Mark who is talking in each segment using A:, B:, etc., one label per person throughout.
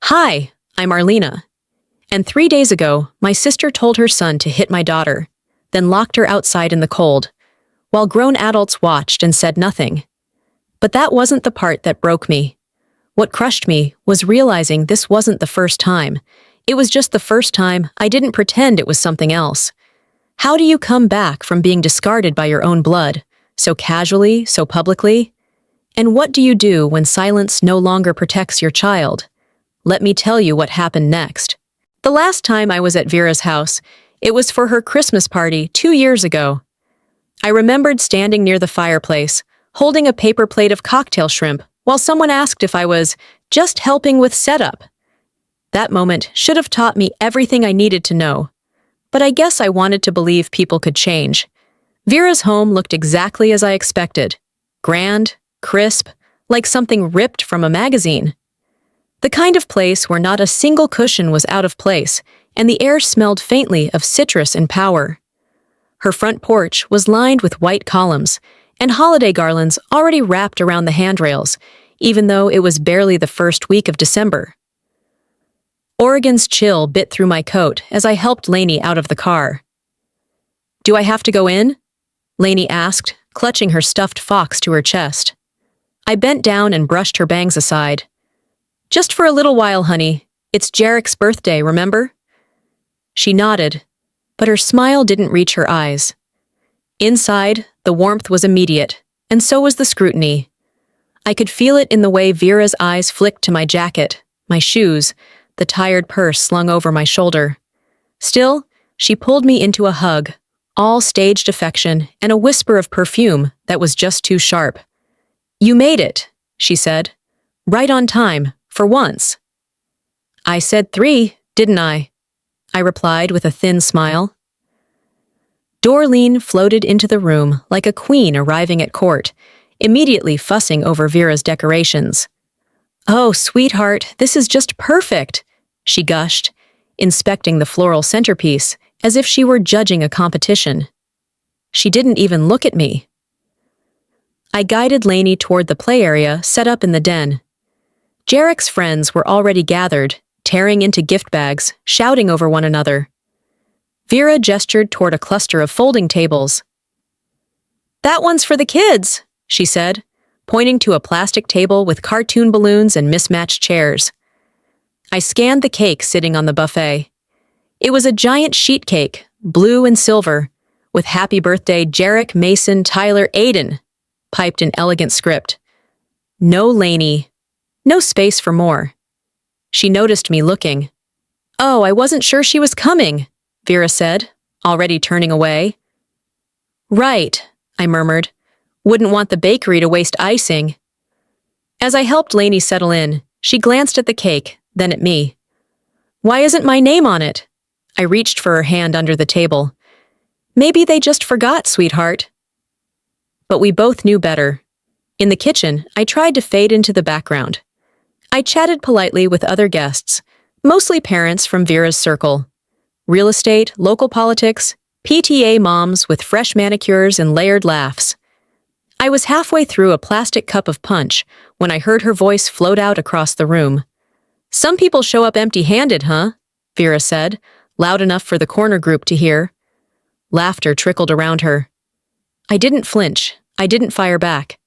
A: Hi, I'm Arlena. And 3 days ago, my sister told her son to hit my daughter, then locked her outside in the cold, while grown adults watched and said nothing. But that wasn't the part that broke me. What crushed me was realizing this wasn't the first time. It was just the first time I didn't pretend it was something else. How do you come back from being discarded by your own blood, so casually, so publicly? And what do you do when silence no longer protects your child? Let me tell you what happened next. The last time I was at Vera's house, it was for her Christmas party 2 years ago. I remembered standing near the fireplace, holding a paper plate of cocktail shrimp, while someone asked if I was just helping with setup. That moment should have taught me everything I needed to know. But I guess I wanted to believe people could change. Vera's home looked exactly as I expected. Grand, crisp, like something ripped from a magazine. The kind of place where not a single cushion was out of place, and the air smelled faintly of citrus and power. Her front porch was lined with white columns, and holiday garlands already wrapped around the handrails, even though it was barely the first week of December. Oregon's chill bit through my coat as I helped Lainey out of the car. "Do I have to go in?" Lainey asked, clutching her stuffed fox to her chest. I bent down and brushed her bangs aside. "Just for a little while, honey. It's Jarek's birthday, remember?" She nodded, but her smile didn't reach her eyes. Inside, the warmth was immediate, and so was the scrutiny. I could feel it in the way Vera's eyes flicked to my jacket, my shoes, the tired purse slung over my shoulder. Still, she pulled me into a hug, all staged affection and a whisper of perfume that was just too sharp. "You made it," she said. "Right on time, for once." "I said 3, didn't I?" I replied with a thin smile. Dorleen floated into the room like a queen arriving at court, immediately fussing over Vera's decorations. "Oh, sweetheart, this is just perfect," she gushed, inspecting the floral centerpiece as if she were judging a competition. She didn't even look at me. I guided Lainey toward the play area set up in the den. Jarek's friends were already gathered, tearing into gift bags, shouting over one another. Vera gestured toward a cluster of folding tables. "That one's for the kids," she said, pointing to a plastic table with cartoon balloons and mismatched chairs. I scanned the cake sitting on the buffet. It was a giant sheet cake, blue and silver, with "Happy Birthday, Jarek, Mason, Tyler, Aiden," piped in elegant script. No Lainey. No space for more. She noticed me looking. "Oh, I wasn't sure she was coming," Vera said, already turning away. "Right," I murmured. "Wouldn't want the bakery to waste icing." As I helped Lainey settle in, she glanced at the cake, then at me. "Why isn't my name on it?" I reached for her hand under the table. "Maybe they just forgot, sweetheart." But we both knew better. In the kitchen, I tried to fade into the background. I chatted politely with other guests, mostly parents from Vera's circle. Real estate, local politics, PTA moms with fresh manicures and layered laughs. I was halfway through a plastic cup of punch when I heard her voice float out across the room. "Some people show up empty-handed, huh?" Vera said, loud enough for the corner group to hear. Laughter trickled around her. I didn't flinch. I didn't fire back.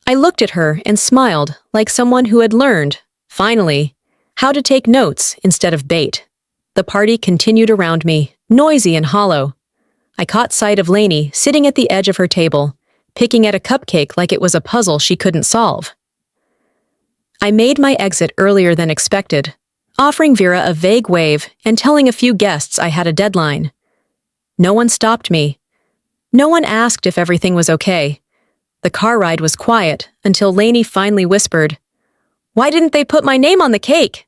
A: I looked at her and smiled like someone who had learned, finally, how to take notes instead of bait. The party continued around me, noisy and hollow. I caught sight of Lainey sitting at the edge of her table, picking at a cupcake like it was a puzzle she couldn't solve. I made my exit earlier than expected, offering Vera a vague wave and telling a few guests I had a deadline. No one stopped me. No one asked if everything was okay. The car ride was quiet until Lainey finally whispered, "Why didn't they put my name on the cake?"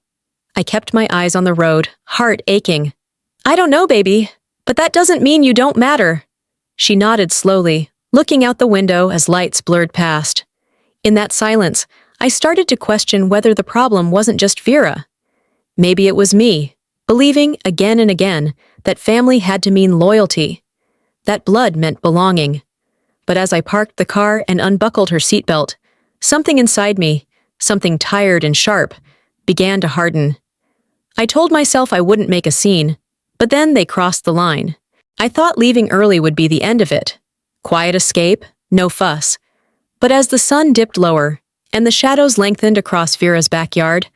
A: I kept my eyes on the road, heart aching. "I don't know, baby, but that doesn't mean you don't matter." She nodded slowly, looking out the window as lights blurred past. In that silence, I started to question whether the problem wasn't just Vera. Maybe it was me, believing again and again that family had to mean loyalty, that blood meant belonging. But as I parked the car and unbuckled her seatbelt, something inside me, something tired and sharp, began to harden. I told myself I wouldn't make a scene, but then they crossed the line. I thought leaving early would be the end of it. Quiet escape, no fuss. But as the sun dipped lower, and the shadows lengthened across Vera's backyard,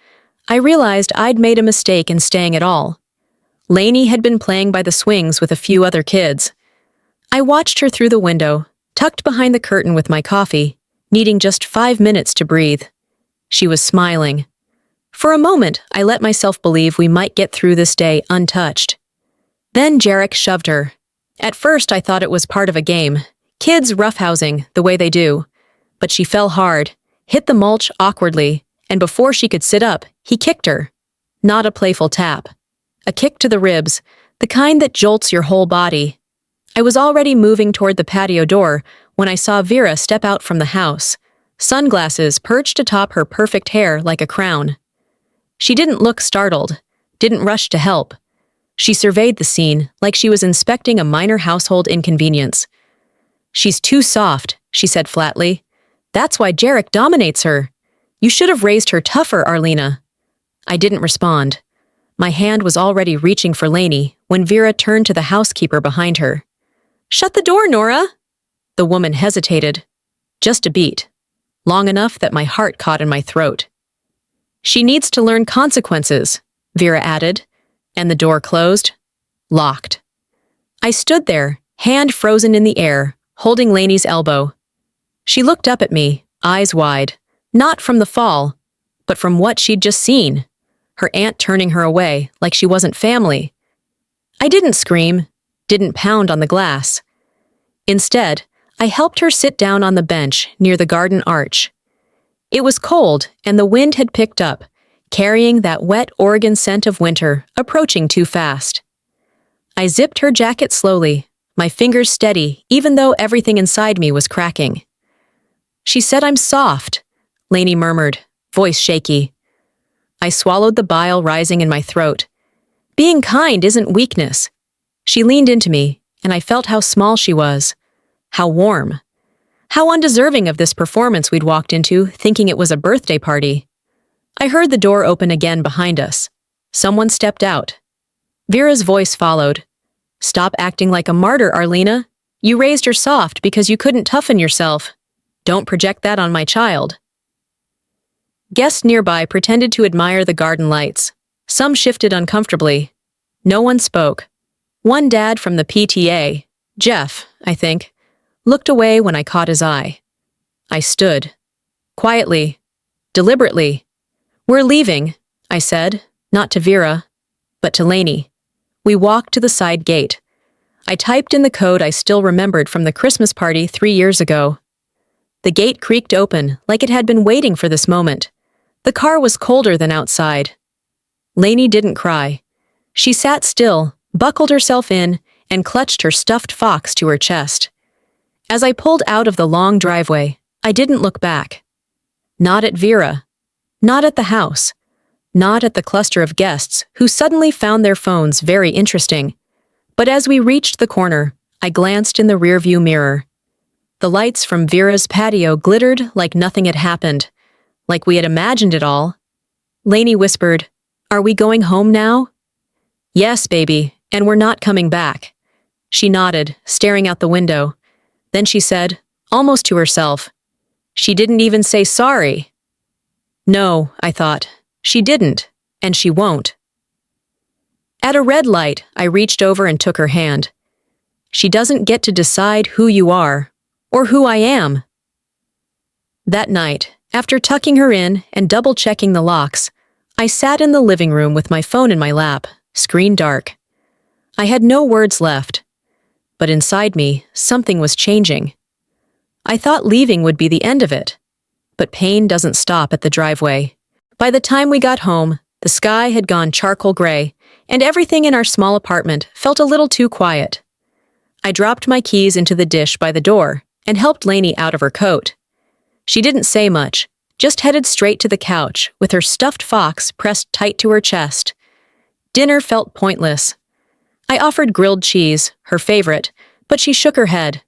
A: I realized I'd made a mistake in staying at all. Lainey had been playing by the swings with a few other kids. I watched her through the window, tucked behind the curtain with my coffee, needing just 5 minutes to breathe. She was smiling. For a moment, I let myself believe we might get through this day untouched. Then Jarek shoved her. At first, I thought it was part of a game, kids roughhousing the way they do. But she fell hard, hit the mulch awkwardly, and before she could sit up, he kicked her. Not a playful tap. A kick to the ribs, the kind that jolts your whole body. I was already moving toward the patio door when I saw Vera step out from the house, sunglasses perched atop her perfect hair like a crown. She didn't look startled, didn't rush to help. She surveyed the scene like she was inspecting a minor household inconvenience. "She's too soft," she said flatly. "That's why Jarek dominates her. You should have raised her tougher, Arlena." I didn't respond. My hand was already reaching for Lainey when Vera turned to the housekeeper behind her. "Shut the door, Nora!" The woman hesitated. Just a beat. Long enough that my heart caught in my throat. "She needs to learn consequences," Vera added, and the door closed. Locked. I stood there, hand frozen in the air, holding Lainey's elbow. She looked up at me, eyes wide, not from the fall, but from what she'd just seen, her aunt turning her away like she wasn't family. I didn't scream, didn't pound on the glass. Instead, I helped her sit down on the bench near the garden arch. It was cold, and the wind had picked up, carrying that wet Oregon scent of winter approaching too fast. I zipped her jacket slowly, my fingers steady even though everything inside me was cracking. "She said I'm soft," Lainey murmured, voice shaky. I swallowed the bile rising in my throat. Being kind isn't weakness. She leaned into me, and I felt how small she was. How warm. How undeserving of this performance we'd walked into, thinking it was a birthday party. I heard the door open again behind us. Someone stepped out. Vera's voice followed. "Stop acting like a martyr, Arlena. You raised her soft because you couldn't toughen yourself. Don't project that on my child." Guests nearby pretended to admire the garden lights. Some shifted uncomfortably. No one spoke. One dad from the PTA, Jeff, I think, looked away when I caught his eye. I stood. Quietly. Deliberately. "We're leaving," I said, not to Vera, but to Lainey. We walked to the side gate. I typed in the code I still remembered from the Christmas party 3 years ago. The gate creaked open, like it had been waiting for this moment. The car was colder than outside. Lainey didn't cry. She sat still, buckled herself in, and clutched her stuffed fox to her chest. As I pulled out of the long driveway, I didn't look back. Not at Vera. Not at the house. Not at the cluster of guests who suddenly found their phones very interesting. But as we reached the corner, I glanced in the rearview mirror. The lights from Vera's patio glittered like nothing had happened, like we had imagined it all. Lainey whispered, "Are we going home now?" "Yes, baby, and we're not coming back." She nodded, staring out the window. Then she said, almost to herself, "She didn't even say sorry." No, I thought, she didn't, and she won't. At a red light, I reached over and took her hand. "She doesn't get to decide who you are, or who I am." That night, after tucking her in and double-checking the locks, I sat in the living room with my phone in my lap, screen dark. I had no words left, but inside me, something was changing. I thought leaving would be the end of it, but pain doesn't stop at the driveway. By the time we got home, the sky had gone charcoal gray, and everything in our small apartment felt a little too quiet. I dropped my keys into the dish by the door and helped Lainey out of her coat. She didn't say much, just headed straight to the couch with her stuffed fox pressed tight to her chest. Dinner felt pointless. I offered grilled cheese, her favorite, but she shook her head.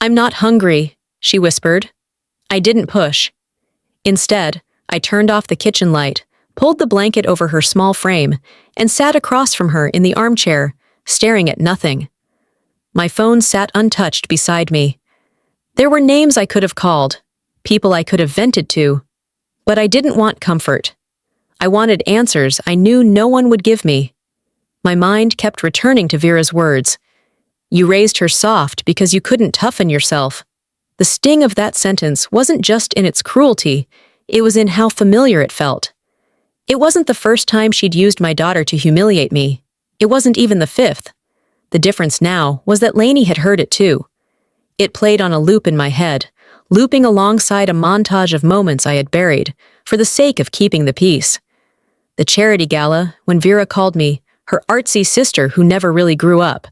A: "I'm not hungry," she whispered. I didn't push. Instead, I turned off the kitchen light, pulled the blanket over her small frame, and sat across from her in the armchair, staring at nothing. My phone sat untouched beside me. There were names I could have called, people I could have vented to, but I didn't want comfort. I wanted answers I knew no one would give me. My mind kept returning to Vera's words. You raised her soft because you couldn't toughen yourself. The sting of that sentence wasn't just in its cruelty, it was in how familiar it felt. It wasn't the first time she'd used my daughter to humiliate me. It wasn't even the fifth. The difference now was that Lainey had heard it too. It played on a loop in my head, looping alongside a montage of moments I had buried, for the sake of keeping the peace. The charity gala, when Vera called me, her artsy sister who never really grew up.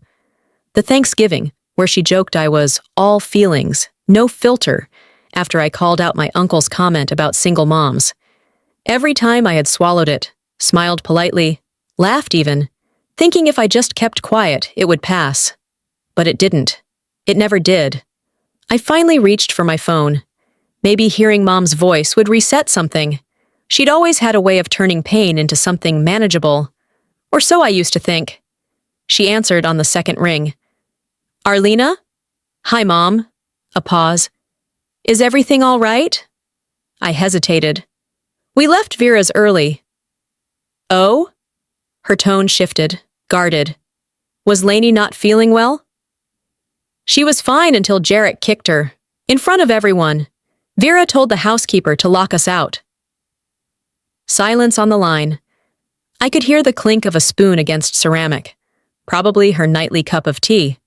A: The Thanksgiving, where she joked I was all feelings, no filter, after I called out my uncle's comment about single moms. Every time I had swallowed it, smiled politely, laughed even, thinking if I just kept quiet, it would pass. But it didn't. It never did. I finally reached for my phone. Maybe hearing Mom's voice would reset something. She'd always had a way of turning pain into something manageable. Or so I used to think. She answered on the second ring. Arlena? Hi, Mom. A pause. Is everything all right? I hesitated. We left Vera's early. Oh? Her tone shifted, guarded. Was Lainey not feeling well? She was fine until Jarek kicked her. In front of everyone. Vera told the housekeeper to lock us out. Silence on the line. I could hear the clink of a spoon against ceramic. Probably her nightly cup of tea.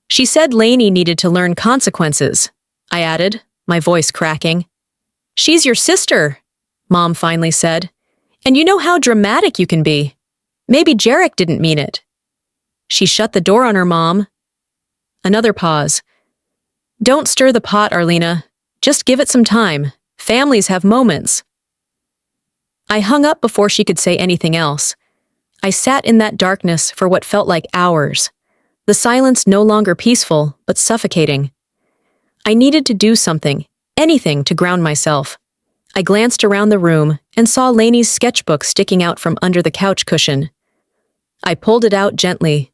A: She said Lainey needed to learn consequences, I added, my voice cracking. She's your sister, Mom finally said. And you know how dramatic you can be. Maybe Jarek didn't mean it. She shut the door on her, Mom. Another pause. Don't stir the pot, Arlena. Just give it some time. Families have moments. I hung up before she could say anything else. I sat in that darkness for what felt like hours. The silence no longer peaceful, but suffocating. I needed to do something, anything to ground myself. I glanced around the room and saw Lainey's sketchbook sticking out from under the couch cushion. I pulled it out gently.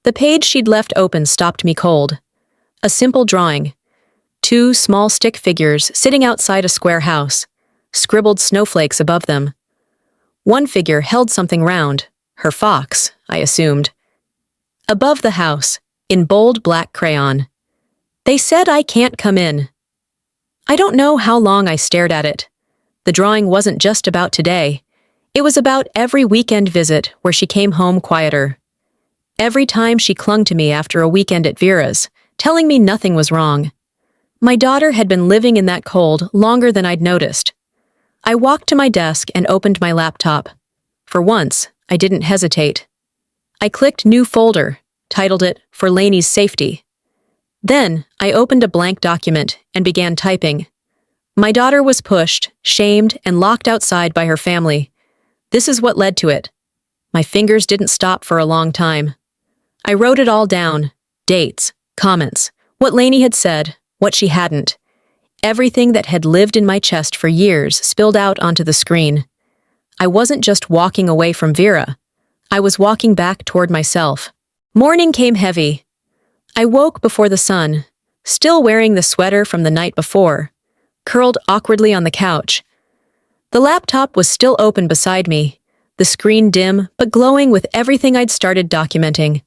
A: The page she'd left open stopped me cold. A simple drawing. 2 small stick figures sitting outside a square house, scribbled snowflakes above them. One figure held something round, her fox, I assumed. Above the house, in bold black crayon. They said I can't come in. I don't know how long I stared at it. The drawing wasn't just about today. It was about every weekend visit where she came home quieter. Every time she clung to me after a weekend at Vera's, telling me nothing was wrong. My daughter had been living in that cold longer than I'd noticed. I walked to my desk and opened my laptop. For once, I didn't hesitate. I clicked New Folder, titled it For Lainey's Safety. Then, I opened a blank document and began typing. My daughter was pushed, shamed, and locked outside by her family. This is what led to it. My fingers didn't stop for a long time. I wrote it all down. Dates, comments, what Lainey had said, what she hadn't. Everything that had lived in my chest for years spilled out onto the screen. I wasn't just walking away from Vera. I was walking back toward myself. Morning came heavy. I woke before the sun, still wearing the sweater from the night before, curled awkwardly on the couch. The laptop was still open beside me, the screen dim but glowing with everything I'd started documenting.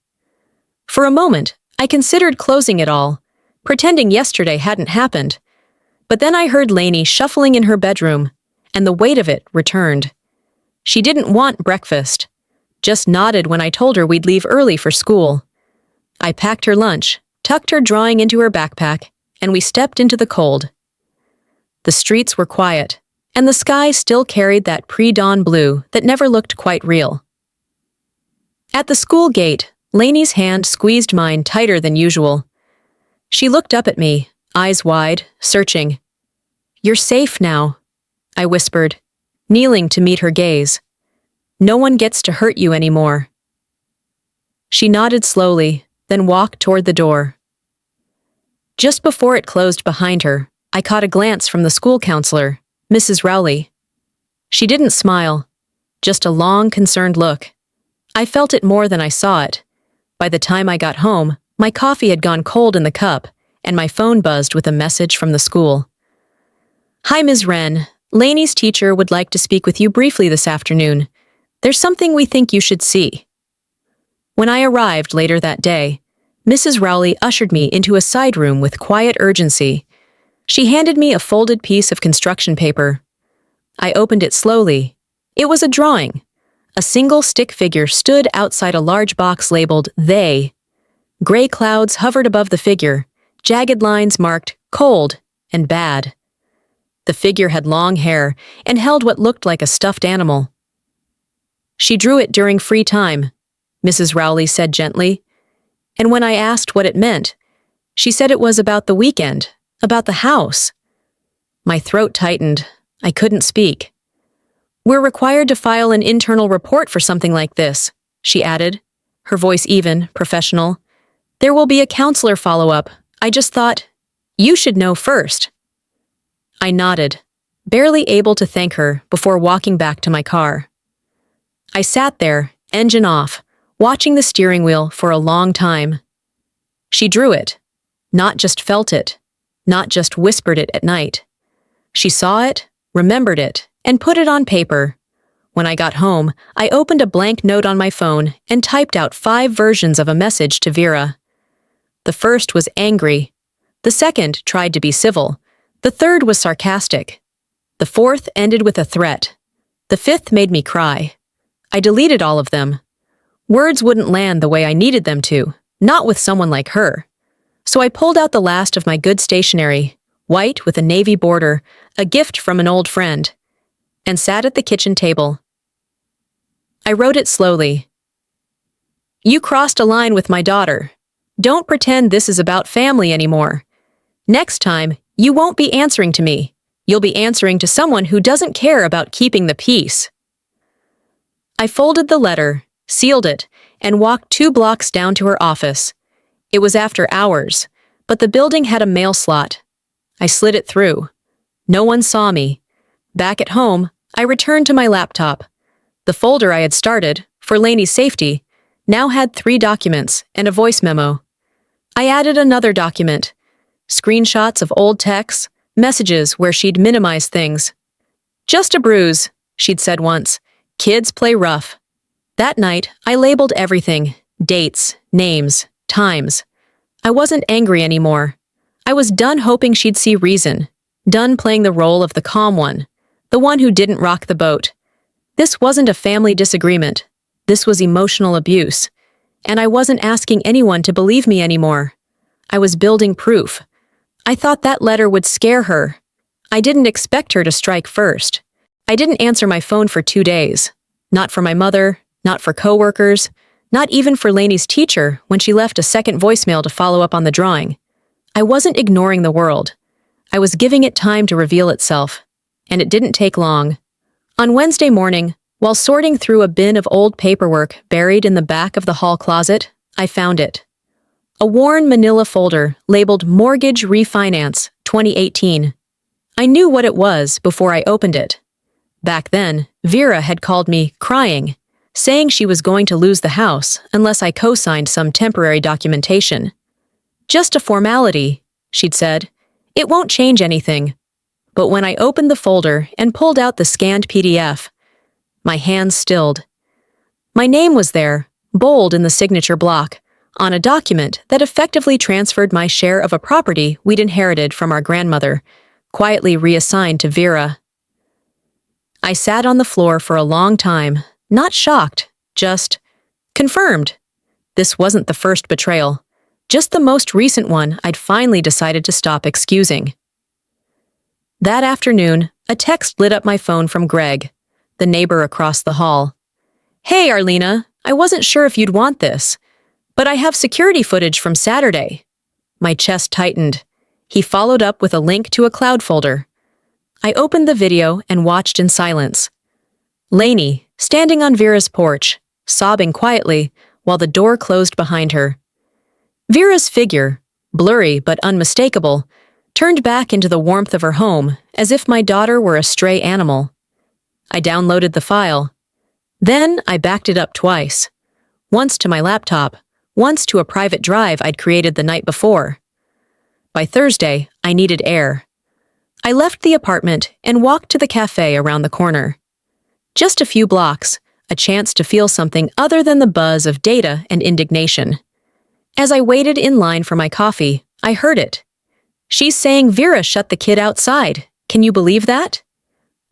A: For a moment, I considered closing it all, pretending yesterday hadn't happened. But then I heard Lainey shuffling in her bedroom, and the weight of it returned. She didn't want breakfast, just nodded when I told her we'd leave early for school. I packed her lunch, tucked her drawing into her backpack, and we stepped into the cold. The streets were quiet, and the sky still carried that pre-dawn blue that never looked quite real. At the school gate, Lainey's hand squeezed mine tighter than usual. She looked up at me, eyes wide, searching. You're safe now, I whispered, kneeling to meet her gaze. No one gets to hurt you anymore. She nodded slowly, then walked toward the door. Just before it closed behind her, I caught a glance from the school counselor, Mrs. Rowley. She didn't smile, just a long, concerned look. I felt it more than I saw it. By the time I got home, my coffee had gone cold in the cup, and my phone buzzed with a message from the school. "Hi, Ms. Wren. Lainey's teacher would like to speak with you briefly this afternoon. There's something we think you should see." When I arrived later that day, Mrs. Rowley ushered me into a side room with quiet urgency. She handed me a folded piece of construction paper. I opened it slowly. It was a drawing. A single stick figure stood outside a large box labeled "They." Gray clouds hovered above the figure, jagged lines marked "cold" and "bad." The figure had long hair and held what looked like a stuffed animal. "She drew it during free time," Mrs. Rowley said gently. And when I asked what it meant, she said it was about the weekend, about the house. My throat tightened. I couldn't speak. "We're required to file an internal report for something like this," she added, her voice even, professional. "There will be a counselor follow-up. I just thought, you should know first." I nodded, barely able to thank her before walking back to my car. I sat there, engine off, watching the steering wheel for a long time. She drew it, not just felt it, not just whispered it at night. She saw it, remembered it, and put it on paper. When I got home, I opened a blank note on my phone and typed out 5 versions of a message to Vera. The first was angry. The second tried to be civil. The third was sarcastic. The fourth ended with a threat. The fifth made me cry. I deleted all of them. Words wouldn't land the way I needed them to, not with someone like her. So I pulled out the last of my good stationery, white with a navy border, a gift from an old friend, and sat at the kitchen table. I wrote it slowly. "You crossed a line with my daughter. Don't pretend this is about family anymore. Next time, you won't be answering to me. You'll be answering to someone who doesn't care about keeping the peace." I folded the letter, sealed it, and walked 2 blocks down to her office. It was after hours, but the building had a mail slot. I slid it through. No one saw me. Back at home, I returned to my laptop. The folder I had started, for Lainey's safety, now had 3 documents and a voice memo. I added another document. Screenshots of old texts, messages where she'd minimized things. "Just a bruise," she'd said once. "Kids play rough." That night, I labeled everything. Dates, names, times. I wasn't angry anymore. I was done hoping she'd see reason. Done playing the role of the calm one. The one who didn't rock the boat. This wasn't a family disagreement. This was emotional abuse. And I wasn't asking anyone to believe me anymore. I was building proof. I thought that letter would scare her. I didn't expect her to strike first. I didn't answer my phone for 2 days. Not for my mother, not for coworkers, not even for Lainey's teacher when she left a second voicemail to follow up on the drawing. I wasn't ignoring the world. I was giving it time to reveal itself. And it didn't take long. On Wednesday morning, while sorting through a bin of old paperwork buried in the back of the hall closet, I found it. A worn manila folder labeled Mortgage Refinance 2018. I knew what it was before I opened it. Back then, Vera had called me crying, saying she was going to lose the house unless I co-signed some temporary documentation. "Just a formality," she'd said. "It won't change anything." But when I opened the folder and pulled out the scanned PDF, my hands stilled. My name was there, bold in the signature block, on a document that effectively transferred my share of a property we'd inherited from our grandmother, quietly reassigned to Vera. I sat on the floor for a long time, not shocked, just confirmed. This wasn't the first betrayal, just the most recent one I'd finally decided to stop excusing. That afternoon, a text lit up my phone from Greg, the neighbor across the hall. "Hey, Arlena, I wasn't sure if you'd want this, but I have security footage from Saturday." My chest tightened. He followed up with a link to a cloud folder. I opened the video and watched in silence. Lainey, standing on Vera's porch, sobbing quietly while the door closed behind her. Vera's figure, blurry but unmistakable, turned back into the warmth of her home as if my daughter were a stray animal. I downloaded the file. Then I backed it up twice. Once to my laptop, once to a private drive I'd created the night before. By Thursday, I needed air. I left the apartment and walked to the cafe around the corner. Just a few blocks, a chance to feel something other than the buzz of data and indignation. As I waited in line for my coffee, I heard it. She's saying Vera shut the kid outside. Can you believe that?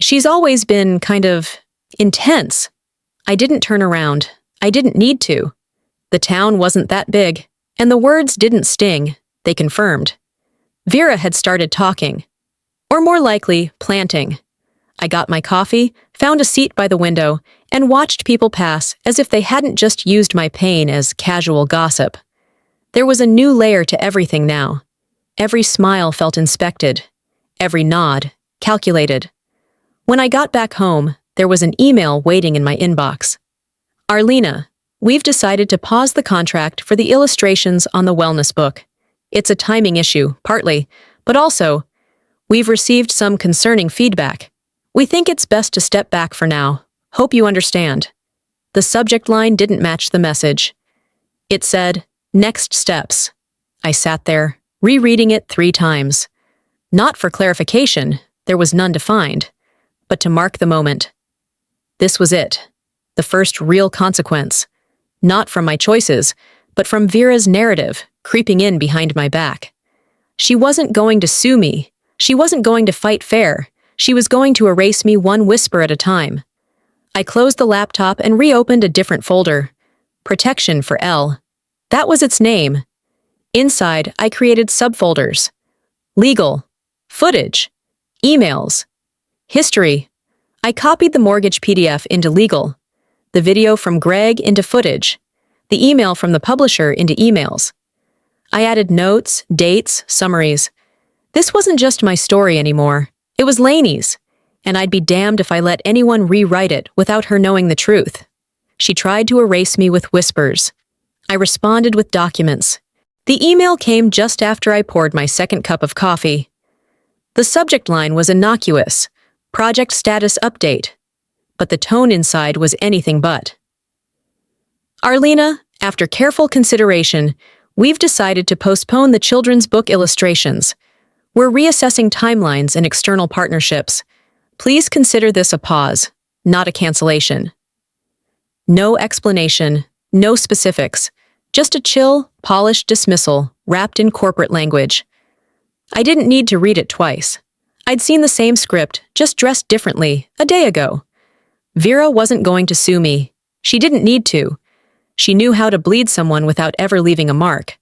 A: She's always been kind of intense. I didn't turn around. I didn't need to. The town wasn't that big, and the words didn't sting, they confirmed. Vera had started talking. Or more likely, planting. I got my coffee, found a seat by the window, and watched people pass as if they hadn't just used my pain as casual gossip. There was a new layer to everything now. Every smile felt inspected. Every nod, calculated. When I got back home, there was an email waiting in my inbox. Arlena, we've decided to pause the contract for the illustrations on the wellness book. It's a timing issue, partly, but also, we've received some concerning feedback. We think it's best to step back for now. Hope you understand. The subject line didn't match the message. It said, "Next steps." I sat there, rereading it 3 times. Not for clarification, there was none to find, but to mark the moment. This was it, the first real consequence. Not from my choices, but from Vera's narrative, creeping in behind my back. She wasn't going to sue me. She wasn't going to fight fair. She was going to erase me one whisper at a time. I closed the laptop and reopened a different folder. Protection for L. That was its name. Inside, I created subfolders. Legal. Footage. Emails. History. I copied the mortgage PDF into legal. The video from Greg into footage. The email from the publisher into emails. I added notes, dates, summaries. This wasn't just my story anymore. It was Lainey's, and I'd be damned if I let anyone rewrite it without her knowing the truth. She tried to erase me with whispers. I responded with documents. The email came just after I poured my second cup of coffee. The subject line was innocuous, project status update, but the tone inside was anything but. Arlena, after careful consideration, we've decided to postpone the children's book illustrations. We're reassessing timelines and external partnerships. Please consider this a pause, not a cancellation. No explanation, no specifics, just a chill, polished dismissal wrapped in corporate language. I didn't need to read it twice. I'd seen the same script, just dressed differently, a day ago. Vera wasn't going to sue me. She didn't need to. She knew how to bleed someone without ever leaving a mark.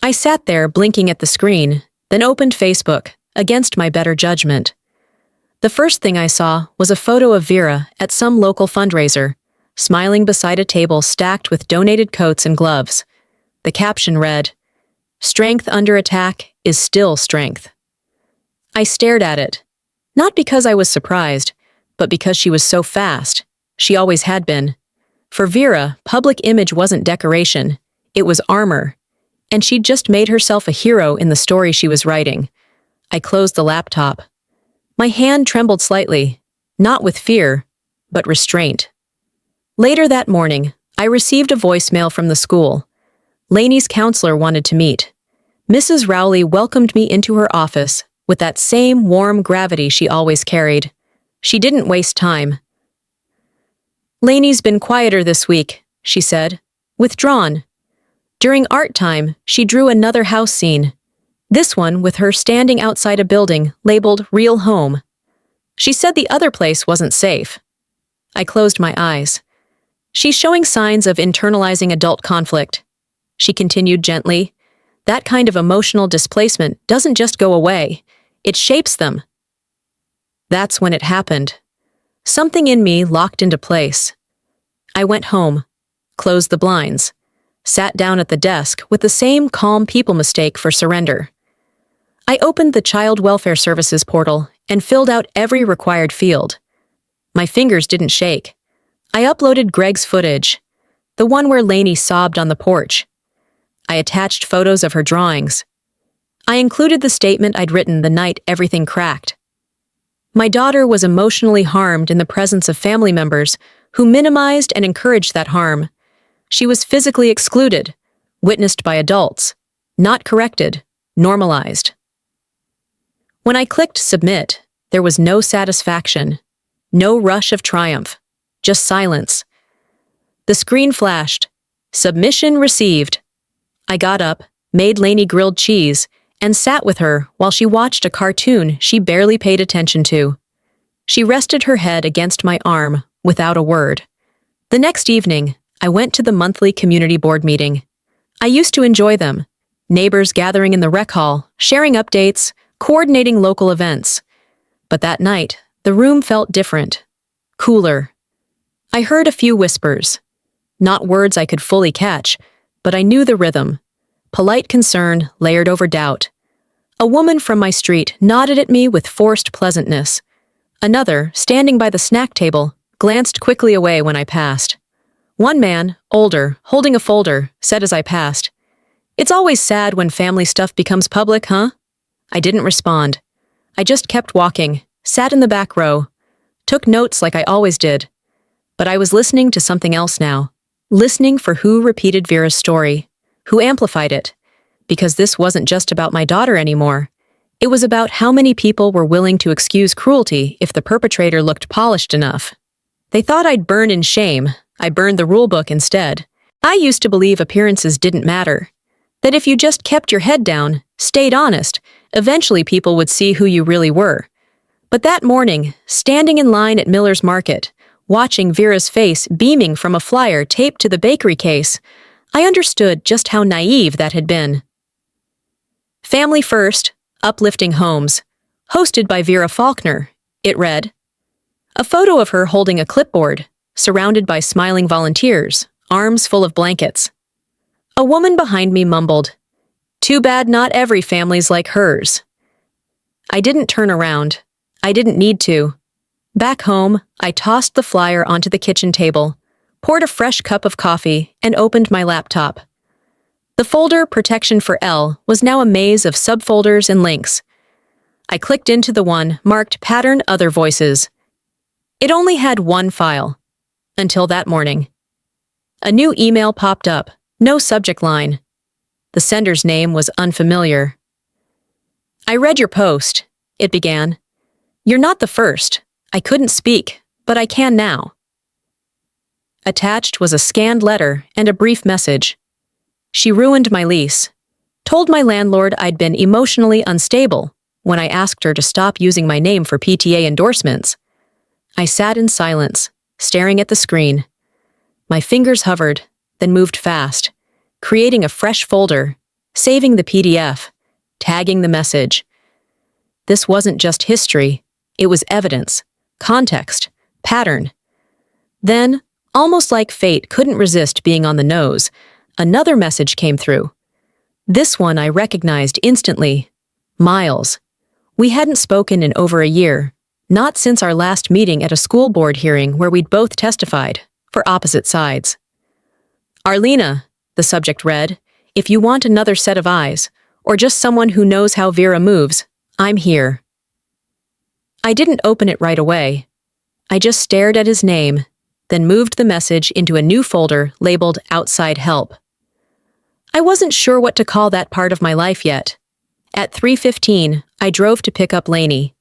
A: I sat there blinking at the screen, then opened Facebook, against my better judgment. The first thing I saw was a photo of Vera at some local fundraiser, smiling beside a table stacked with donated coats and gloves. The caption read, "Strength under attack is still strength." I stared at it, not because I was surprised, but because she was so fast. She always had been. For Vera, public image wasn't decoration, it was armor. And she'd just made herself a hero in the story she was writing. I closed the laptop. My hand trembled slightly, not with fear, but restraint. Later that morning, I received a voicemail from the school. Lainey's counselor wanted to meet. Mrs. Rowley welcomed me into her office with that same warm gravity she always carried. She didn't waste time. "Lainey's been quieter this week," she said, withdrawn. During art time, she drew another house scene. This one with her standing outside a building labeled Real Home. She said the other place wasn't safe. I closed my eyes. "She's showing signs of internalizing adult conflict," she continued gently. "That kind of emotional displacement doesn't just go away. It shapes them." That's when it happened. Something in me locked into place. I went home, closed the blinds, sat down at the desk with the same calm people mistake for surrender. I opened the Child Welfare Services portal and filled out every required field. My fingers didn't shake. I uploaded Greg's footage, the one where Lainey sobbed on the porch. I attached photos of her drawings. I included the statement I'd written the night everything cracked. My daughter was emotionally harmed in the presence of family members who minimized and encouraged that harm. She was physically excluded, witnessed by adults, not corrected, normalized. When I clicked submit, there was no satisfaction, no rush of triumph, just silence. The screen flashed, submission received. I got up, made Lainey grilled cheese, and sat with her while she watched a cartoon she barely paid attention to. She rested her head against my arm without a word. The next evening, I went to the monthly community board meeting. I used to enjoy them, neighbors gathering in the rec hall, sharing updates, coordinating local events. But that night, the room felt different, cooler. I heard a few whispers, not words I could fully catch, but I knew the rhythm. Polite concern layered over doubt. A woman from my street nodded at me with forced pleasantness. Another, standing by the snack table, glanced quickly away when I passed. One man, older, holding a folder, said as I passed, "It's always sad when family stuff becomes public, huh?" I didn't respond. I just kept walking, sat in the back row, took notes like I always did. But I was listening to something else now. Listening for who repeated Vera's story, who amplified it. Because this wasn't just about my daughter anymore. It was about how many people were willing to excuse cruelty if the perpetrator looked polished enough. They thought I'd burn in shame. I burned the rulebook instead. I used to believe appearances didn't matter. That if you just kept your head down, stayed honest, eventually people would see who you really were. But that morning, standing in line at Miller's Market, watching Vera's face beaming from a flyer taped to the bakery case, I understood just how naive that had been. Family First, Uplifting Homes, hosted by Vera Faulkner, it read. A photo of her holding a clipboard, surrounded by smiling volunteers, arms full of blankets. A woman behind me mumbled, "Too bad not every family's like hers." I didn't turn around. I didn't need to. Back home, I tossed the flyer onto the kitchen table, poured a fresh cup of coffee, and opened my laptop. The folder Protection for L was now a maze of subfolders and links. I clicked into the one marked Pattern Other Voices. It only had one file. Until that morning. A new email popped up, no subject line. The sender's name was unfamiliar. "I read your post," it began. "You're not the first. I couldn't speak, but I can now." Attached was a scanned letter and a brief message. She ruined my lease. Told my landlord I'd been emotionally unstable when I asked her to stop using my name for PTA endorsements. I sat in silence, staring at the screen. My fingers hovered, then moved fast, creating a fresh folder, saving the PDF, tagging the message. This wasn't just history, it was evidence, context, pattern. Then, almost like fate couldn't resist being on the nose, another message came through. This one I recognized instantly. Miles. We hadn't spoken in over a year, not since our last meeting at a school board hearing where we'd both testified, for opposite sides. "Arlena," the subject read, "if you want another set of eyes, or just someone who knows how Vera moves, I'm here." I didn't open it right away. I just stared at his name, then moved the message into a new folder labeled Outside Help. I wasn't sure what to call that part of my life yet. At 3:15, I drove to pick up Lainey.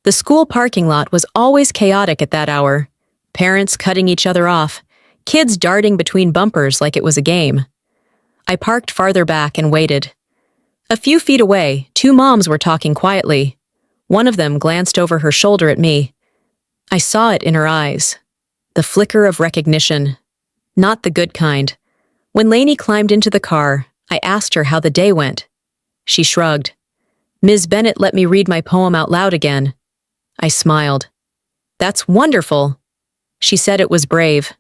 A: The school parking lot was always chaotic at that hour. Parents cutting each other off, kids darting between bumpers like it was a game. I parked farther back and waited. A few feet away, two moms were talking quietly. One of them glanced over her shoulder at me. I saw it in her eyes. The flicker of recognition. Not the good kind. When Lainey climbed into the car, I asked her how the day went. She shrugged. "Ms. Bennett let me read my poem out loud again." I smiled. "That's wonderful." She said it was brave.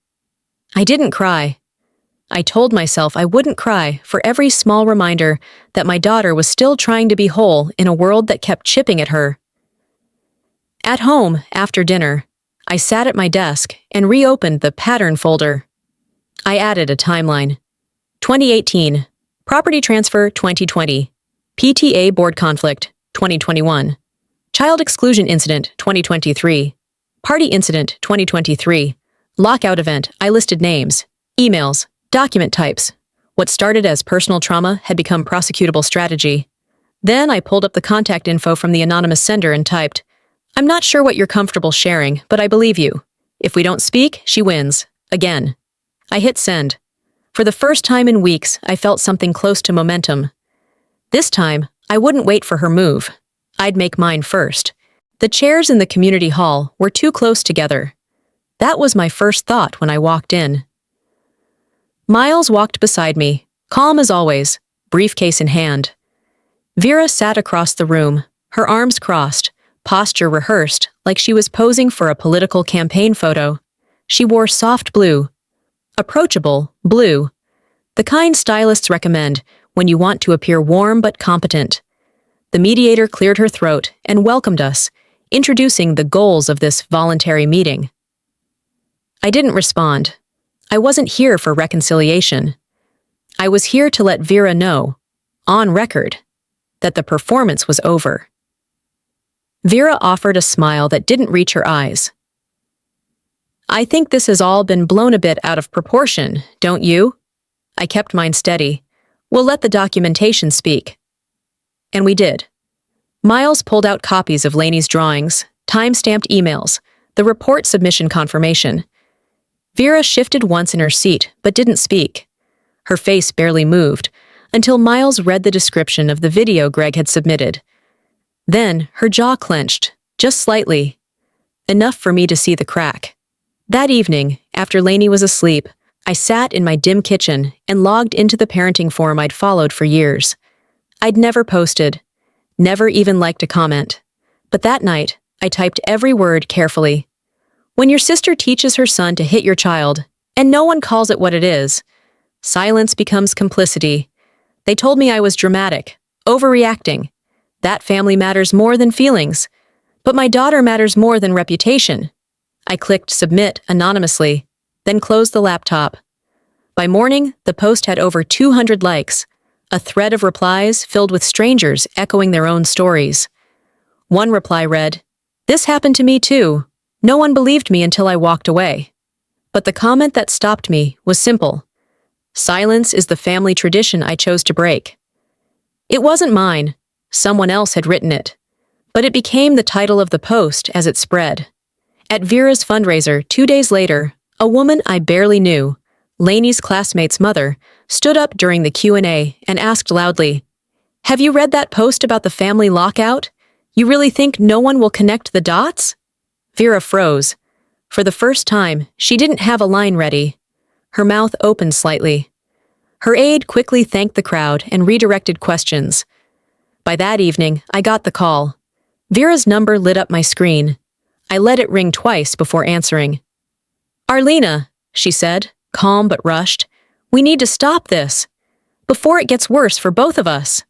A: I didn't cry. I told myself I wouldn't cry for every small reminder that my daughter was still trying to be whole in a world that kept chipping at her. At home, after dinner, I sat at my desk and reopened the pattern folder. I added a timeline. 2018, property transfer 2020, PTA board conflict 2021, Child Exclusion Incident 2023. Party Incident 2023. Lockout Event. I listed names, emails, document types. What started as personal trauma had become prosecutable strategy. Then I pulled up the contact info from the anonymous sender and typed, "I'm not sure what you're comfortable sharing, but I believe you. If we don't speak, she wins. Again." I hit send. For the first time in weeks, I felt something close to momentum. This time, I wouldn't wait for her move. I'd make mine first. The chairs in the community hall were too close together. That was my first thought when I walked in. Miles walked beside me, calm as always, briefcase in hand. Vera sat across the room, her arms crossed, posture rehearsed like she was posing for a political campaign photo. She wore soft blue. Approachable, blue. The kind stylists recommend when you want to appear warm but competent. The mediator cleared her throat and welcomed us, introducing the goals of this voluntary meeting. I didn't respond. I wasn't here for reconciliation. I was here to let Vera know, on record, that the performance was over. Vera offered a smile that didn't reach her eyes. "I think this has all been blown a bit out of proportion, don't you?" I kept mine steady. "We'll let the documentation speak." And we did. Miles pulled out copies of Lainey's drawings, time-stamped emails, the report submission confirmation. Vera shifted once in her seat, but didn't speak. Her face barely moved, until Miles read the description of the video Greg had submitted. Then, her jaw clenched, just slightly, enough for me to see the crack. That evening, after Lainey was asleep, I sat in my dim kitchen and logged into the parenting forum I'd followed for years. I'd never posted, never even liked a comment. But that night, I typed every word carefully. When your sister teaches her son to hit your child, and no one calls it what it is, silence becomes complicity. They told me I was dramatic, overreacting. That family matters more than feelings. But my daughter matters more than reputation. I clicked submit anonymously, then closed the laptop. By morning, the post had over 200 likes, a thread of replies filled with strangers echoing their own stories. One reply read, "This happened to me too. No one believed me until I walked away." But the comment that stopped me was simple. Silence is the family tradition I chose to break. It wasn't mine. Someone else had written it. But it became the title of the post as it spread. At Vera's fundraiser 2 days later, a woman I barely knew, Lainey's classmate's mother, stood up during the Q&A and asked loudly, "Have you read that post about the family lockout? You really think no one will connect the dots?" Vera froze. For the first time, she didn't have a line ready. Her mouth opened slightly. Her aide quickly thanked the crowd and redirected questions. By that evening, I got the call. Vera's number lit up my screen. I let it ring twice before answering. "Arlena," she said, calm but rushed, "we need to stop this, before it gets worse for both of us."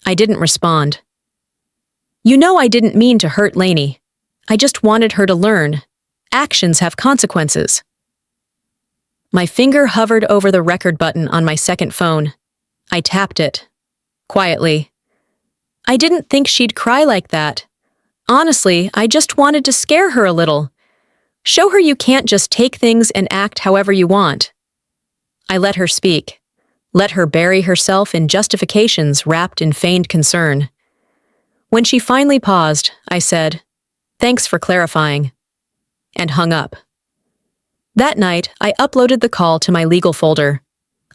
A: I didn't respond. "You know I didn't mean to hurt Lainey. I just wanted her to learn. Actions have consequences." My finger hovered over the record button on my second phone. I tapped it. Quietly. I didn't think she'd cry like that. Honestly, I just wanted to scare her a little. Show her you can't just take things and act however you want. I let her speak. Let her bury herself in justifications wrapped in feigned concern. When she finally paused, I said, "Thanks for clarifying," and hung up. That night, I uploaded the call to my legal folder.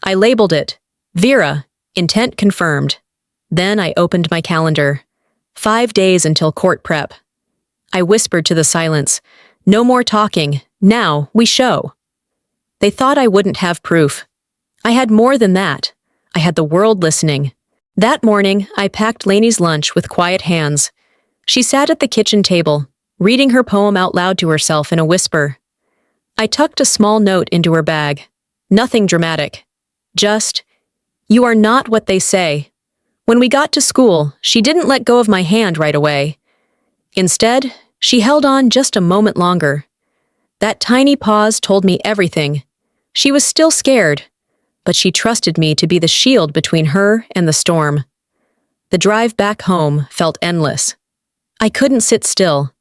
A: I labeled it, Vera, intent confirmed. Then I opened my calendar. 5 days until court prep. I whispered to the silence, "No more talking. Now we show." They thought I wouldn't have proof. I had more than that. I had the world listening. That morning, I packed Lainey's lunch with quiet hands. She sat at the kitchen table, reading her poem out loud to herself in a whisper. I tucked a small note into her bag. Nothing dramatic. Just, "You are not what they say." When we got to school, she didn't let go of my hand right away. Instead, she held on just a moment longer. That tiny pause told me everything. She was still scared, but she trusted me to be the shield between her and the storm. The drive back home felt endless. I couldn't sit still.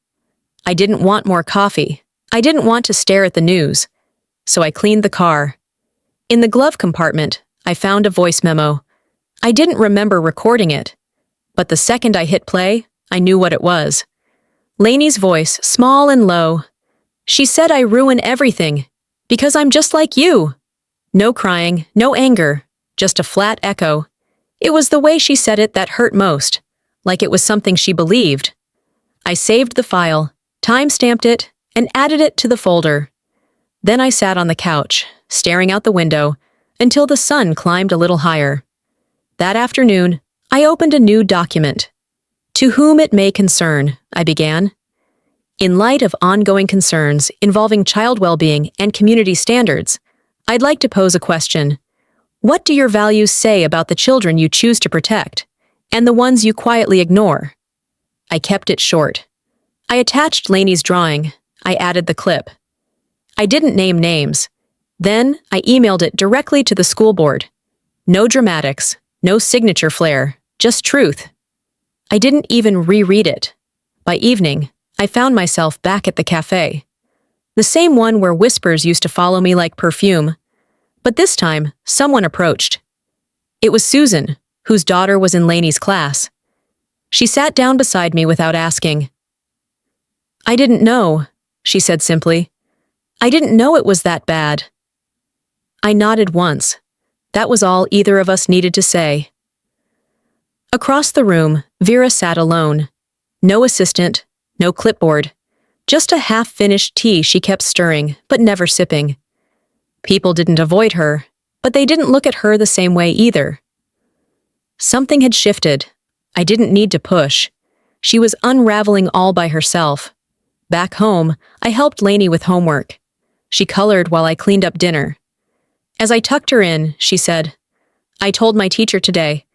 A: I didn't want more coffee. I didn't want to stare at the news. So I cleaned the car. In the glove compartment, I found a voice memo. I didn't remember recording it, but the second I hit play, I knew what it was. Lainey's voice, small and low. She said I ruin everything, because I'm just like you. No crying, no anger, just a flat echo. It was the way she said it that hurt most, like it was something she believed. I saved the file, time-stamped it, and added it to the folder. Then I sat on the couch, staring out the window, until the sun climbed a little higher. That afternoon, I opened a new document. To whom it may concern, I began. In light of ongoing concerns involving child well-being and community standards, I'd like to pose a question. What do your values say about the children you choose to protect, and the ones you quietly ignore? I kept it short. I attached Lainey's drawing. I added the clip. I didn't name names. Then I emailed it directly to the school board. No dramatics, no signature flair, just truth. I didn't even reread it. By evening, I found myself back at the cafe. The same one where whispers used to follow me like perfume. But this time, someone approached. It was Susan, whose daughter was in Lainey's class. She sat down beside me without asking. I didn't know, she said simply. I didn't know it was that bad. I nodded once. That was all either of us needed to say. Across the room, Vera sat alone. No assistant, no clipboard. Just a half-finished tea she kept stirring, but never sipping. People didn't avoid her, but they didn't look at her the same way either. Something had shifted. I didn't need to push. She was unraveling all by herself. Back home, I helped Lainey with homework. She colored while I cleaned up dinner. As I tucked her in, she said, I told my teacher today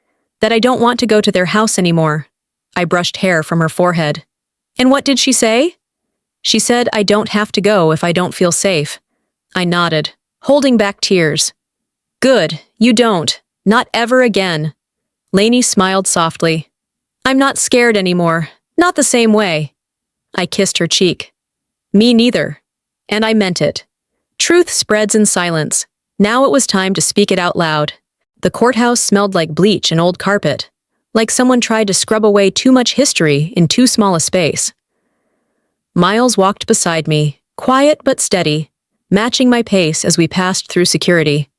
A: that I don't want to go to their house anymore. I brushed hair from her forehead. And what did she say? She said I don't have to go if I don't feel safe. I nodded, holding back tears. Good, you don't. Not ever again. Lainey smiled softly. I'm not scared anymore. Not the same way. I kissed her cheek. Me neither. And I meant it. Truth spreads in silence. Now it was time to speak it out loud. The courthouse smelled like bleach and old carpet, like someone tried to scrub away too much history in too small a space. Miles walked beside me, quiet but steady, matching my pace as we passed through security.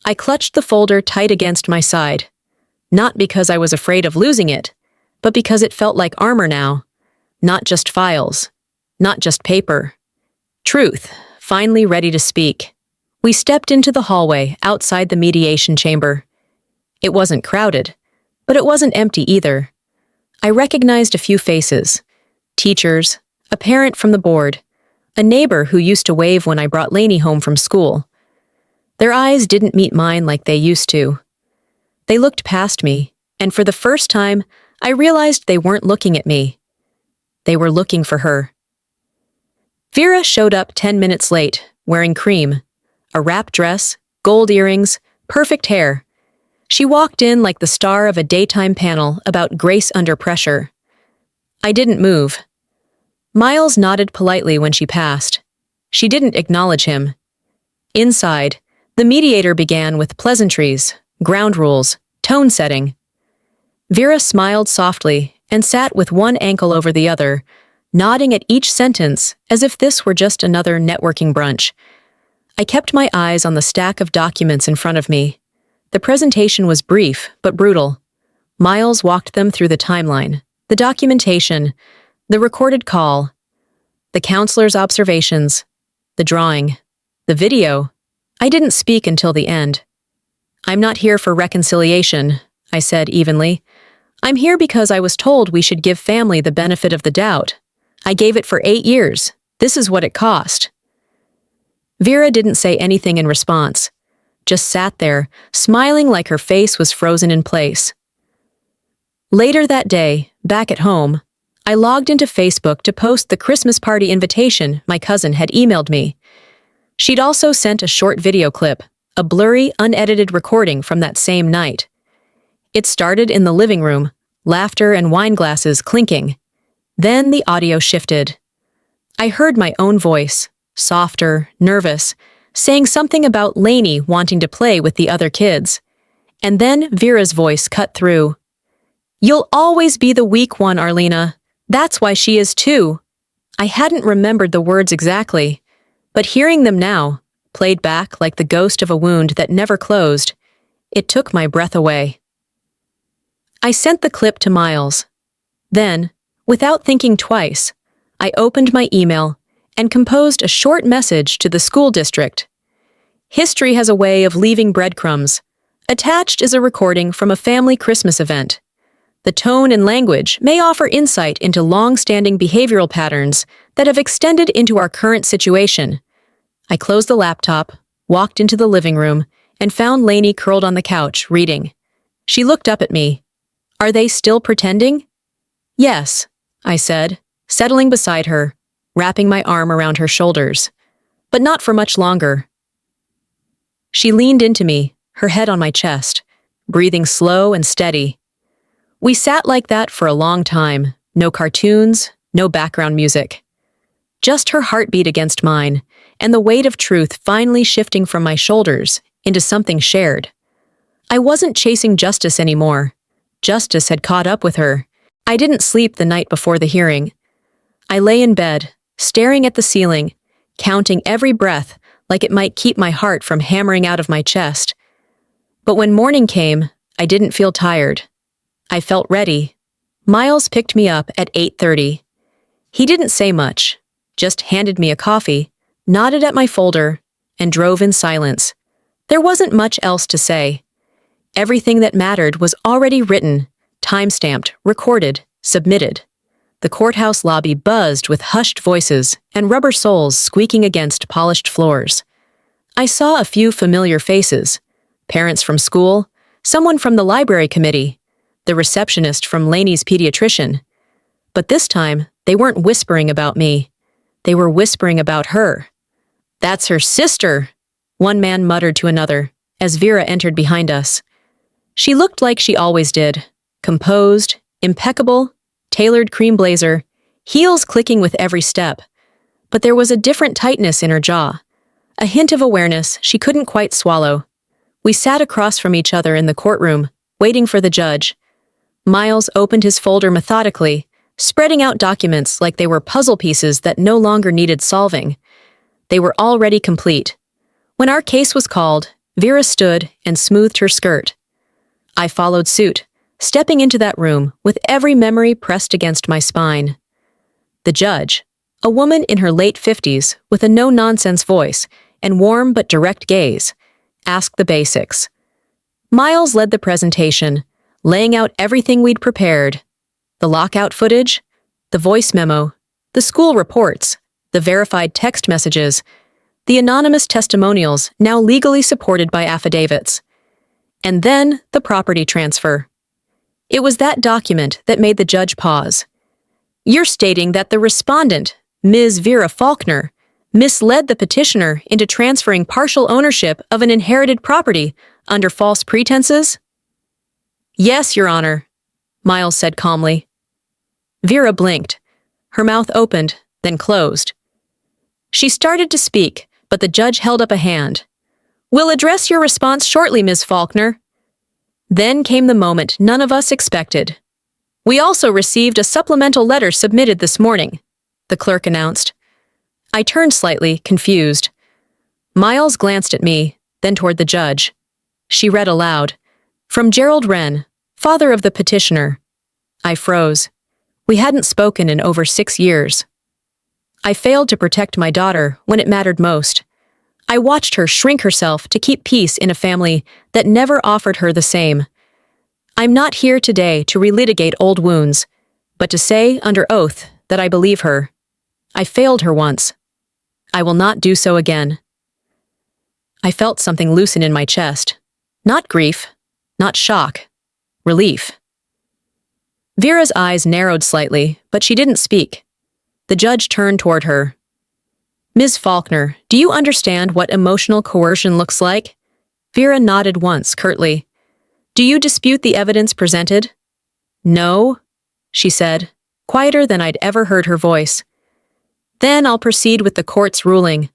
A: I clutched the folder tight against my side, not because I was afraid of losing it, but because it felt like armor now. Not just files, not just paper. Truth, finally ready to speak. We stepped into the hallway outside the mediation chamber. It wasn't crowded, but it wasn't empty either. I recognized a few faces. Teachers, a parent from the board, a neighbor who used to wave when I brought Lainey home from school. Their eyes didn't meet mine like they used to. They looked past me, and for the first time, I realized they weren't looking at me. They were looking for her. Vera showed up 10 minutes late, wearing cream, a wrap dress, gold earrings, perfect hair. She walked in like the star of a daytime panel about grace under pressure. I didn't move. Miles nodded politely when she passed. She didn't acknowledge him. Inside, the mediator began with pleasantries, ground rules, tone setting. Vera smiled softly and sat with one ankle over the other, nodding at each sentence as if this were just another networking brunch. I kept my eyes on the stack of documents in front of me. The presentation was brief but brutal. Miles walked them through the timeline, the documentation, the recorded call, the counselor's observations, the drawing, the video. I didn't speak until the end. I'm not here for reconciliation, I said evenly. I'm here because I was told we should give family the benefit of the doubt. I gave it for 8 years. This is what it cost. Vera didn't say anything in response, just sat there, smiling like her face was frozen in place. Later that day, back at home, I logged into Facebook to post the Christmas party invitation my cousin had emailed me. She'd also sent a short video clip, a blurry, unedited recording from that same night. It started in the living room, laughter and wine glasses clinking. Then the audio shifted. I heard my own voice, softer, nervous, saying something about Lainey wanting to play with the other kids. And then Vera's voice cut through. "You'll always be the weak one, Arlena. That's why she is too." I hadn't remembered the words exactly, but hearing them now, played back like the ghost of a wound that never closed, it took my breath away. I sent the clip to Miles. Then, without thinking twice, I opened my email and composed a short message to the school district. History has a way of leaving breadcrumbs. Attached is a recording from a family Christmas event. The tone and language may offer insight into long-standing behavioral patterns that have extended into our current situation. I closed the laptop, walked into the living room, and found Lainey curled on the couch, reading. She looked up at me. "Are they still pretending?" "Yes," I said, settling beside her, wrapping my arm around her shoulders. "But not for much longer." She leaned into me, her head on my chest, breathing slow and steady. We sat like that for a long time, no cartoons, no background music. Just her heartbeat against mine, and the weight of truth finally shifting from my shoulders into something shared. I wasn't chasing justice anymore. Justice had caught up with her. I didn't sleep the night before the hearing. I lay in bed, staring at the ceiling, counting every breath like it might keep my heart from hammering out of my chest. But when morning came, I didn't feel tired. I felt ready. Miles picked me up at 8:30. He didn't say much, just handed me a coffee, nodded at my folder, and drove in silence. There wasn't much else to say. Everything that mattered was already written, time-stamped, recorded, submitted. The courthouse lobby buzzed with hushed voices and rubber soles squeaking against polished floors. I saw a few familiar faces, parents from school, someone from the library committee, the receptionist from Lainey's pediatrician. But this time, they weren't whispering about me. They were whispering about her. "That's her sister," one man muttered to another, as Vera entered behind us. She looked like she always did, composed, impeccable, tailored cream blazer, heels clicking with every step. But there was a different tightness in her jaw, a hint of awareness she couldn't quite swallow. We sat across from each other in the courtroom, waiting for the judge. Miles opened his folder methodically, spreading out documents like they were puzzle pieces that no longer needed solving. They were already complete. When our case was called, Vera stood and smoothed her skirt. I followed suit, stepping into that room with every memory pressed against my spine. The judge, a woman in her late 50s with a no-nonsense voice and warm but direct gaze, asked the basics. Miles led the presentation, laying out everything we'd prepared. The lockout footage, the voice memo, the school reports, the verified text messages, the anonymous testimonials now legally supported by affidavits. And then the property transfer. It was that document that made the judge pause. "You're stating that the respondent, Ms. Vera Faulkner, misled the petitioner into transferring partial ownership of an inherited property under false pretenses?" "Yes, Your Honor," Miles said calmly. Vera blinked. Her mouth opened, then closed. She started to speak, but the judge held up a hand. "We'll address your response shortly, Ms. Faulkner." Then came the moment none of us expected. "We also received a supplemental letter submitted this morning," the clerk announced. I turned slightly, confused. Miles glanced at me, then toward the judge. She read aloud, "From Gerald Wren, father of the petitioner." I froze. We hadn't spoken in over 6 years. I failed to protect my daughter when it mattered most. I watched her shrink herself to keep peace in a family that never offered her the same. I'm not here today to relitigate old wounds, but to say under oath that I believe her. I failed her once. I will not do so again. I felt something loosen in my chest. Not grief, not shock, relief. Vera's eyes narrowed slightly, but she didn't speak. The judge turned toward her. "Ms. Faulkner, do you understand what emotional coercion looks like?" Vera nodded once, curtly. "Do you dispute the evidence presented?" "No," she said, quieter than I'd ever heard her voice. "Then I'll proceed with the court's ruling."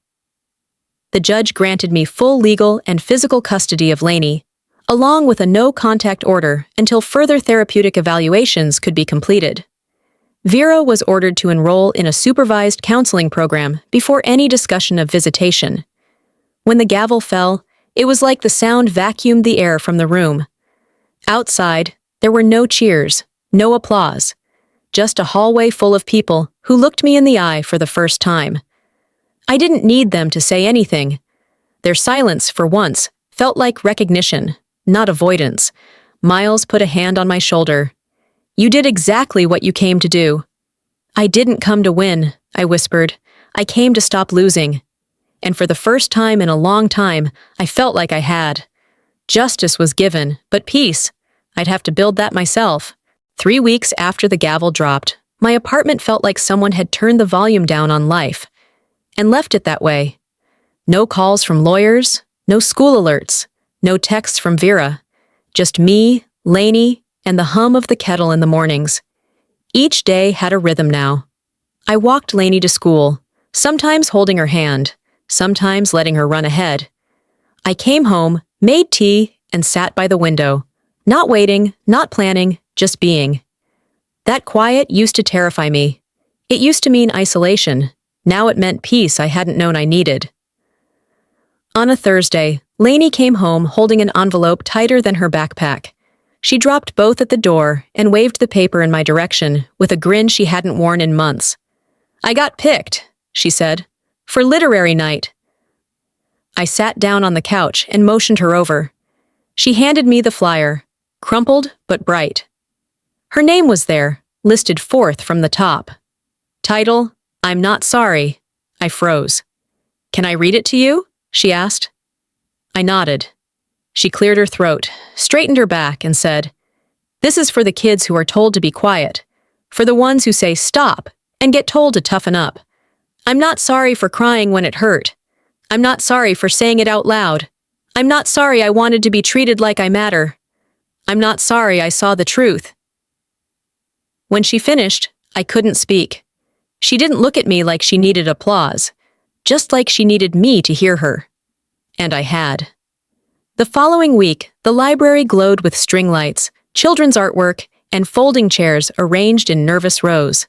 A: The judge granted me full legal and physical custody of Lainey, along with a no-contact order until further therapeutic evaluations could be completed. Vera was ordered to enroll in a supervised counseling program before any discussion of visitation. When the gavel fell, it was like the sound vacuumed the air from the room. Outside, there were no cheers, no applause, just a hallway full of people who looked me in the eye for the first time. I didn't need them to say anything. Their silence, for once, felt like recognition, not avoidance. Miles put a hand on my shoulder. "You did exactly what you came to do." "I didn't come to win," I whispered. "I came to stop losing." And for the first time in a long time, I felt like I had. Justice was given, but peace, I'd have to build that myself. 3 weeks after the gavel dropped, my apartment felt like someone had turned the volume down on life. And left it that way. No calls from lawyers, no school alerts, no texts from Vera. Just me, Lainey, and the hum of the kettle in the mornings. Each day had a rhythm now. I walked Lainey to school, sometimes holding her hand, sometimes letting her run ahead. I came home, made tea, and sat by the window. Not waiting, not planning, just being. That quiet used to terrify me. It used to mean isolation. Now it meant peace I hadn't known I needed. On a Thursday, Lainey came home holding an envelope tighter than her backpack. She dropped both at the door and waved the paper in my direction with a grin she hadn't worn in months. "I got picked," she said, "for literary night." I sat down on the couch and motioned her over. She handed me the flyer, crumpled but bright. Her name was there, listed fourth from the top. Title, "I'm Not Sorry." I froze. "Can I read it to you?" she asked. I nodded. She cleared her throat, straightened her back, and said, "This is for the kids who are told to be quiet, for the ones who say stop and get told to toughen up. I'm not sorry for crying when it hurt. I'm not sorry for saying it out loud. I'm not sorry I wanted to be treated like I matter. I'm not sorry I saw the truth." When she finished, I couldn't speak. She didn't look at me like she needed applause, just like she needed me to hear her. And I had. The following week, the library glowed with string lights, children's artwork, and folding chairs arranged in nervous rows.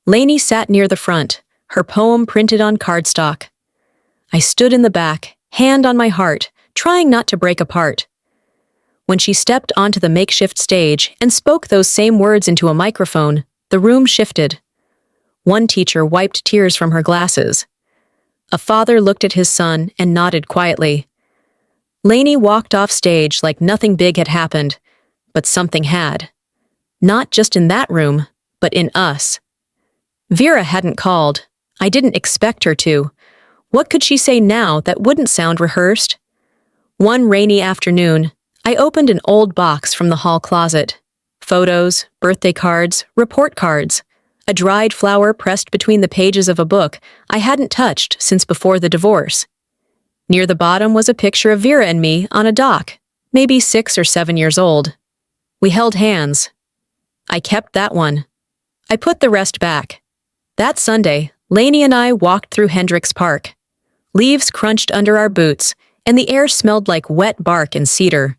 A: Lainey sat near the front, her poem printed on cardstock. I stood in the back, hand on my heart, trying not to break apart. When she stepped onto the makeshift stage and spoke those same words into a microphone, the room shifted. One teacher wiped tears from her glasses. A father looked at his son and nodded quietly. Lainey walked off stage like nothing big had happened, but something had. Not just in that room, but in us. Vera hadn't called. I didn't expect her to. What could she say now that wouldn't sound rehearsed? One rainy afternoon, I opened an old box from the hall closet. Photos, birthday cards, report cards. A dried flower pressed between the pages of a book I hadn't touched since before the divorce. Near the bottom was a picture of Vera and me on a dock, maybe 6 or 7 years old. We held hands. I kept that one. I put the rest back. That Sunday, Lainey and I walked through Hendricks Park. Leaves crunched under our boots, and the air smelled like wet bark and cedar.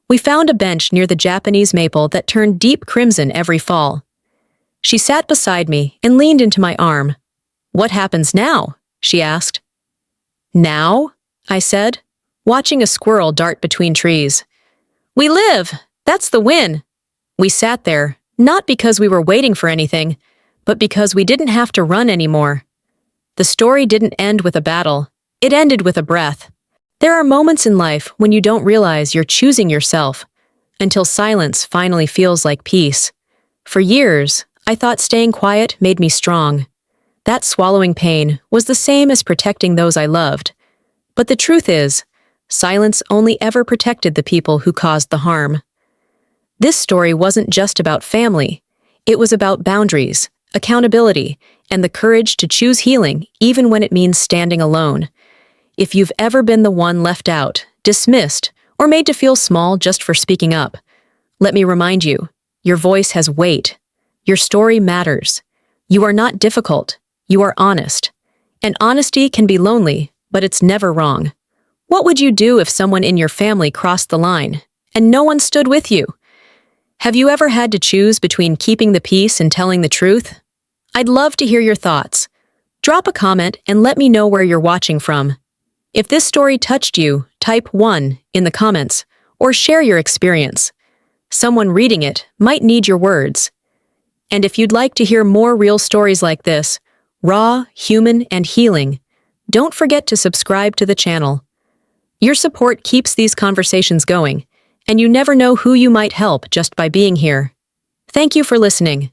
A: We found a bench near the Japanese maple that turned deep crimson every fall. She sat beside me and leaned into my arm. "What happens now?" she asked. "Now?" I said, watching a squirrel dart between trees. "We live! That's the win!" We sat there, not because we were waiting for anything, but because we didn't have to run anymore. The story didn't end with a battle. It ended with a breath. There are moments in life when you don't realize you're choosing yourself, until silence finally feels like peace. For years, I thought staying quiet made me strong. That swallowing pain was the same as protecting those I loved. But the truth is, silence only ever protected the people who caused the harm. This story wasn't just about family. It was about boundaries, accountability, and the courage to choose healing even when it means standing alone. If you've ever been the one left out, dismissed, or made to feel small just for speaking up, let me remind you, Your voice has weight. Your story matters. You are not difficult. You are honest. And honesty can be lonely, but it's never wrong. What would you do if someone in your family crossed the line and no one stood with you? Have you ever had to choose between keeping the peace and telling the truth? I'd love to hear your thoughts. Drop a comment and let me know where you're watching from. If this story touched you, type 1 in the comments or share your experience. Someone reading it might need your words. And if you'd like to hear more real stories like this, raw, human, and healing, don't forget to subscribe to the channel. Your support keeps these conversations going, and you never know who you might help just by being here. Thank you for listening.